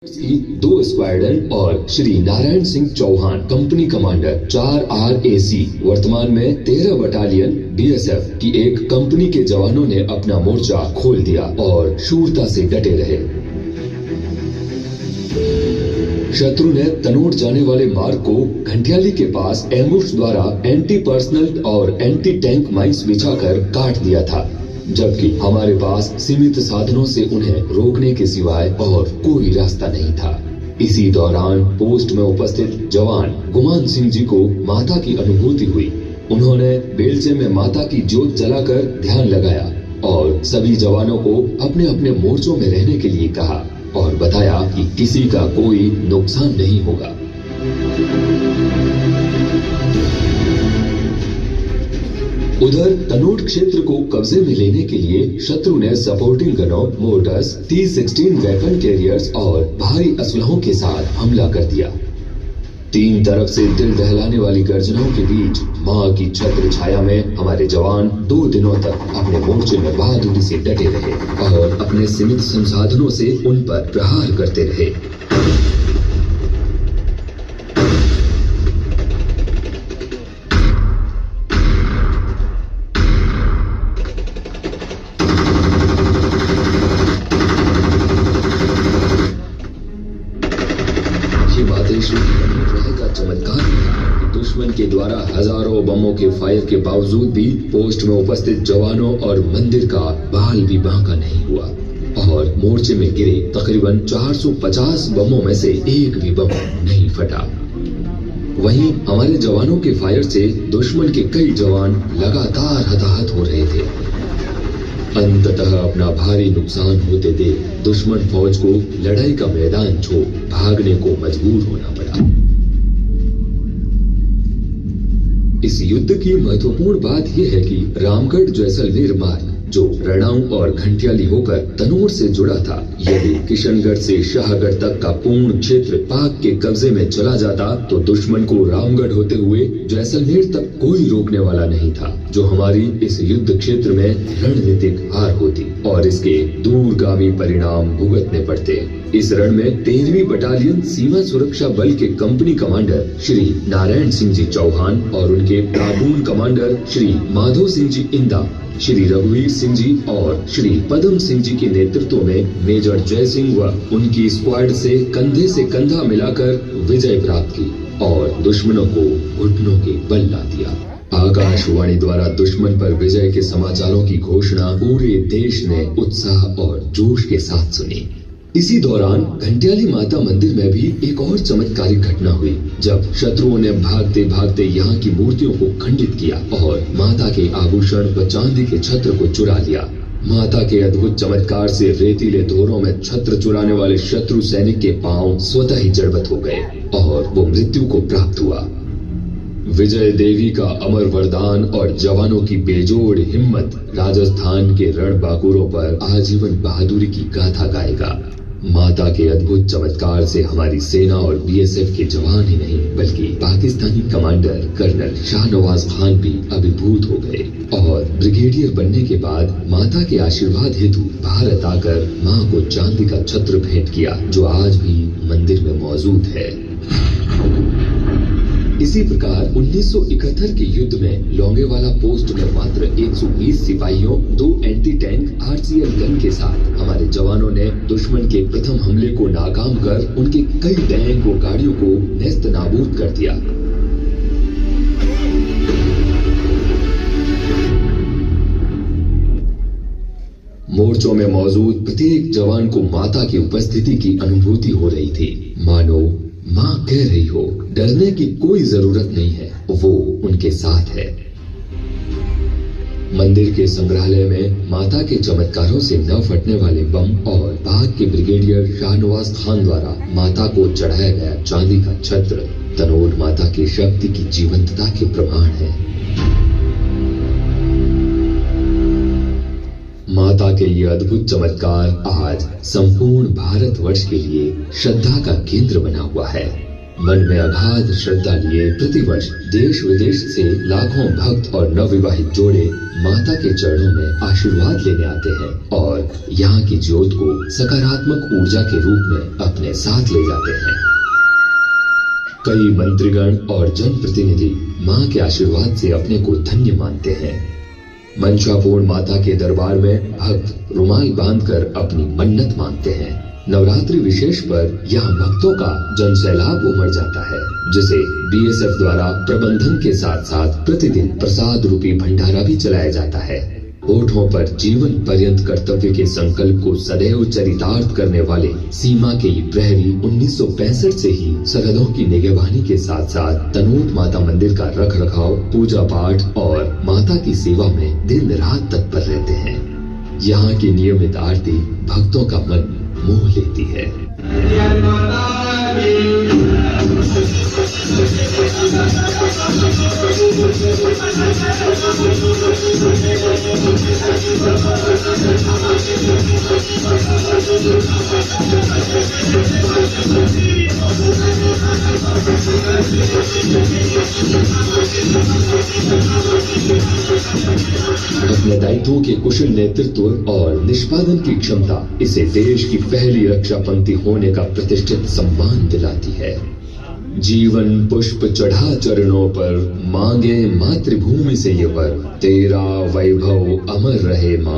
की 2 स्क्वाड्रन और Shri Narayan Singh Chauhan company commander 4 RAC वर्तमान में 13 बटालियन BSF की एक कंपनी के जवानों ने अपना मोर्चा खोल दिया और शूरता से डटे रहे। शत्रु ने तनोट जाने वाले मार्ग को घंटियाली के पास एम्बुश द्वारा एंटी पर्सनल और एंटी टैंक माइंस बिछाकर काट दिया था, जबकि हमारे पास सीमित साधनों से उन्हें रोकने के सिवाय और कोई रास्ता नहीं था। इसी दौरान पोस्ट में उपस्थित जवान गुमान सिंह जी को माता की अनुभूति हुई। उन्होंने बेलचे में माता की जोत जलाकर ध्यान लगाया और सभी जवानों को अपने अपने मोर्चों में रहने के लिए कहा और बताया कि किसी का कोई नुकसान नहीं होगा। उधर तनोट क्षेत्र को कब्जे में लेने के लिए शत्रु ने supporting गनों, motors, T-16 weapon carriers और भारी असलहों के साथ हमला कर दिया। तीन तरफ से दिल दहलाने वाली गर्जनाओं के बीच मां की छत्र छाया में हमारे जवान 2 दिनों तक अपने मोर्चे में बहादुरी से डटे रहे और अपने सीमित संसाधनों से उन पर प्रहार करते रहे। चमत्कार था। दुश्मन के द्वारा हजारों बमों के फायर के बावजूद भी पोस्ट में उपस्थित जवानों और मंदिर का बाल भी बांका नहीं हुआ और मोर्चे में गिरे तकरीबन 450 बमों में से एक भी बम नहीं फटा। वहीं हमारे जवानों के फायर से दुश्मन के कई जवान लगातार हताहत हो रहे थे। अंततः अपना भारी नुकसान होते देख दुश्मन फौज को लड़ाई का मैदान छोड़ भागने को मजबूर होना पड़ा। इस युद्ध की महत्वपूर्ण बात यह है कि रामगढ़ जैसलमेर मार्ग जो रणाऊ और घंटियाली होकर तनोट से जुड़ा था, यदि किशनगढ़ से शाहगढ़ तक का पूर्ण क्षेत्र पाक के कब्जे में चला जाता तो दुश्मन को रामगढ़ होते हुए जैसलमेर तक कोई रोकने वाला नहीं था, जो हमारी इस युद्ध क्षेत्र में रणनीतिक हार होती और इसके दूरगामी परिणाम भुगतने पड़ते। इस रण में 13वीं बटालियन सीमा सुरक्षा बल के कंपनी कमांडर श्री नारायण सिंह जी चौहान और उनके प्लाटून कमांडर श्री माधव सिंह जी इंदा, श्री रघुवीर सिंह जी और श्री पदम सिंह जी के नेतृत्व में मेजर जय सिंह व उनकी स्क्वाड से कंधा मिलाकर विजय प्राप्त की और दुश्मनों को घुटनों के बल ला दिया। आकाशवाणी द्वारा दुश्मन पर विजय के समाचारों की घोषणा पूरे देश ने उत्साह और जोश के साथ सुनी। इसी दौरान घंटियाली माता मंदिर में भी एक और चमत्कारिक घटना हुई, जब शत्रुओं ने भागते भागते यहाँ की मूर्तियों को खंडित किया और माता के आभूषण व चांदी के छत्र को चुरा लिया। माता के अद्भुत चमत्कार से रेतीले धोरों में छत्र चुराने वाले शत्रु सैनिक के पांव स्वतः ही जड़बत हो गए और वो मृत्यु को प्राप्त हुआ। विजय देवी का अमर वरदान और जवानों की बेजोड़ हिम्मत राजस्थान के रण बाकुरों पर आजीवन बहादुरी की गाथा गाएगा। माता के अद्भुत चमत्कार से हमारी सेना और BSF के जवान ही नहीं बल्कि पाकिस्तानी कमांडर कर्नल शाहनवाज खान भी अभिभूत हो गए और ब्रिगेडियर बनने के बाद माता के आशीर्वाद हेतु भारत आकर मां को चांदी का छत्र भेंट किया, जो आज भी मंदिर में मौजूद है। इसी प्रकार 1971 के युद्ध में लोंगेवाला पोस्ट में मात्र 120 सिपाहियों, 2 एंटी टैंक RCL गन के साथ हमारे जवानों ने दुश्मन के प्रथम हमले को नाकाम कर उनके कई टैंक व गाड़ियों को नेस्त नाबूद कर दिया। मोर्चों में मौजूद प्रत्येक जवान को माता की उपस्थिति की अनुभूति हो रही थी। मानो माँ कह रही हो, डरने की कोई जरूरत नहीं है, वो उनके साथ है। मंदिर के संग्रहालय में माता के चमत्कारों से न फटने वाले बम और पाक के ब्रिगेडियर शाहनवाज खान द्वारा माता को चढ़ाया गया चांदी का छत्र तनोट माता की शक्ति की जीवंतता के प्रमाण है। माता के ये अद्भुत चमत्कार आज संपूर्ण भारतवर्ष के लिए श्रद्धा का केंद्र बना हुआ है। मन में अगाध श्रद्धा लिए प्रतिवर्ष देश विदेश से लाखों भक्त और नवविवाहित जोड़े माता के चरणों में आशीर्वाद लेने आते हैं और यहाँ की ज्योत को सकारात्मक ऊर्जा के रूप में अपने साथ ले जाते हैं। कई मंत्रीगण और जनप्रतिनिधि माँ के आशीर्वाद से अपने को धन्य मानते हैं। मंशापूर्ण माता के दरबार में भक्त रुमाल बांधकर अपनी मन्नत मांगते हैं। नवरात्रि विशेष पर यहाँ भक्तों का जनसैलाब उमड़ जाता है, जिसे बीएसएफ द्वारा प्रबंधन के साथ साथ प्रतिदिन प्रसाद रूपी भंडारा भी चलाया जाता है। होठों पर जीवन पर्यंत कर्तव्य के संकल्प को सदैव चरितार्थ करने वाले सीमा के ये प्रहरी 1965 से ही सरहदों की निगरानी के साथ साथ तनोट माता मंदिर का रख रखाव, पूजा पाठ और माता की सेवा में दिन रात तत्पर रहते हैं। यहाँ की नियमित आरती भक्तों का मन मोह लेती है। अपने दायित्वों के कुशल नेतृत्व और निष्पादन की क्षमता इसे देश की पहली रक्षा पंक्ति होने का प्रतिष्ठित सम्मान दिलाती है। जीवन पुष्प चढ़ा चरणों पर, मांगे मातृभूमि से ये वर, तेरा वैभव अमर रहे मां।